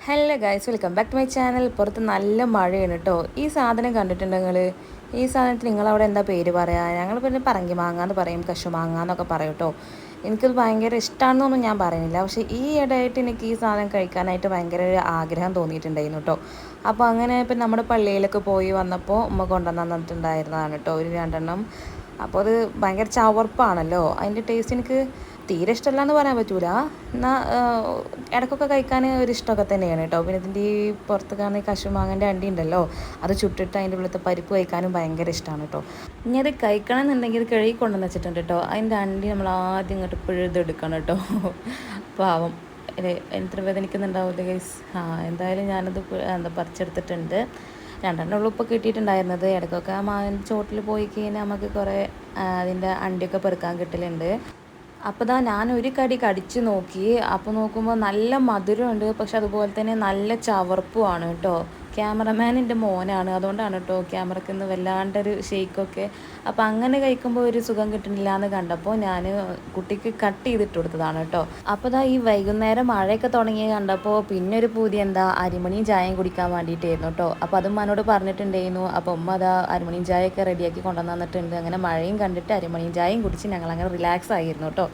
Hello guys, welcome back to my channel. പുറത്ത് നല്ല മഴയാണ് കേട്ടോ. ഈ സാധനം കണ്ടിട്ടുണ്ടോ നിങ്ങൾ? ഈ സാധനത്തിന് നിങ്ങളവിടെ എന്താ പേര് പറയുക? ഞങ്ങൾ പിന്നെ പറങ്കി മാങ്ങ എന്ന് പറയും, കശുമാങ്ങ എന്നൊക്കെ പറയും കേട്ടോ. എനിക്കത് ഭയങ്കര ഇഷ്ടമാണെന്നൊന്നും ഞാൻ പറയുന്നില്ല, പക്ഷേ ഈ ഇടയായിട്ട് എനിക്ക് ഈ സാധനം കഴിക്കാനായിട്ട് ഭയങ്കര ഒരു ആഗ്രഹം തോന്നിയിട്ടുണ്ടായിരുന്നു കേട്ടോ. അപ്പോൾ അങ്ങനെ ഇപ്പം നമ്മുടെ പള്ളിയിലൊക്കെ പോയി വന്നപ്പോൾ ഉമ്മ കൊണ്ടുവന്ന് തന്നിട്ടുണ്ടായിരുന്നതാണ് കേട്ടോ ഒരു രണ്ടെണ്ണം. അപ്പോൾ അത് ഭയങ്കര ചവർപ്പാണല്ലോ, അതിൻ്റെ ടേസ്റ്റ് എനിക്ക് തീരെ ഇഷ്ടമല്ല എന്ന് പറയാൻ പറ്റൂല. എന്നാൽ ഇടയ്ക്കൊക്കെ കഴിക്കാൻ ഒരു ഇഷ്ടമൊക്കെ തന്നെയാണ് കേട്ടോ. പിന്നെ ഇതിൻ്റെ ഈ പുറത്ത് കാണുന്ന ഈ കശുമാങ്ങൻ്റെ അണ്ടി ഉണ്ടല്ലോ, അത് ചുട്ടിട്ട് അതിൻ്റെ ഉള്ളിലത്തെ പരിപ്പ് കഴിക്കാനും ഭയങ്കര ഇഷ്ടമാണ് കേട്ടോ. ഇനി അത് കഴിക്കണം എന്നുണ്ടെങ്കിൽ ഇത് കഴുകി കൊണ്ടുവന്ന് വെച്ചിട്ടുണ്ട് കേട്ടോ. അതിൻ്റെ അണ്ടി നമ്മൾ ആദ്യം ഇങ്ങോട്ട് പിഴുതെടുക്കണം കേട്ടോ. പാവം എത്ര വേദനിക്കുന്നുണ്ടാവില്ല ഗൈസ്. എന്തായാലും ഞാനത് പറിച്ചെടുത്തിട്ടുണ്ട്. രണ്ടെണ്ണം ഉള്ളു ഇപ്പോൾ കിട്ടിയിട്ടുണ്ടായിരുന്നത്. ഇടയ്ക്കൊക്കെ ആ മാവിൻ്റെ ചോട്ടിൽ പോയി കഴിഞ്ഞാൽ നമുക്ക് കുറേ അതിൻ്റെ അണ്ടിയൊക്കെ പെറുക്കാൻ കിട്ടലുണ്ട്. അപ്പോൾ ദാ ഞാൻ ഒരു കടി കടിച്ച് നോക്കി. അപ്പോൾ നോക്കുമ്പോൾ നല്ല മധുരമുണ്ട്, പക്ഷെ അതുപോലെ തന്നെ നല്ല ചവർപ്പുമാണ് കേട്ടോ. ക്യാമറമാൻ എൻ്റെ മോനാണ്, അതുകൊണ്ടാണ് കേട്ടോ ക്യാമറയ്ക്ക് നിന്ന് വല്ലാണ്ടൊരു ഷെയ്ക്കൊക്കെ. അപ്പോൾ അങ്ങനെ കഴിക്കുമ്പോൾ ഒരു സുഖം കിട്ടുന്നില്ല എന്ന് കണ്ടപ്പോൾ ഞാൻ കുട്ടിക്ക് കട്ട് ചെയ്തിട്ട് കൊടുത്തതാണ് കേട്ടോ. അപ്പോൾ ദാ ഈ വൈകുന്നേരം മഴയൊക്കെ തുടങ്ങി കണ്ടപ്പോൾ പിന്നെ ഒരു പൂതി എന്താ അരിമണിയും ചായയും കുടിക്കാൻ വേണ്ടിയിട്ടായിരുന്നു കേട്ടോ. അപ്പോൾ അതും ഉമ്മാനോട് പറഞ്ഞിട്ടുണ്ടായിരുന്നു. അപ്പോൾ ഉമ്മ അതാ അരിമണിയും ചായയൊക്കെ റെഡിയാക്കി കൊണ്ടുവന്ന് തന്നിട്ടുണ്ട്. അങ്ങനെ മഴയും കണ്ടിട്ട് അരിമണിയും ചായയും കുടിച്ച് ഞങ്ങൾ അങ്ങനെ റിലാക്സ് ആയിരുന്നു കേട്ടോ.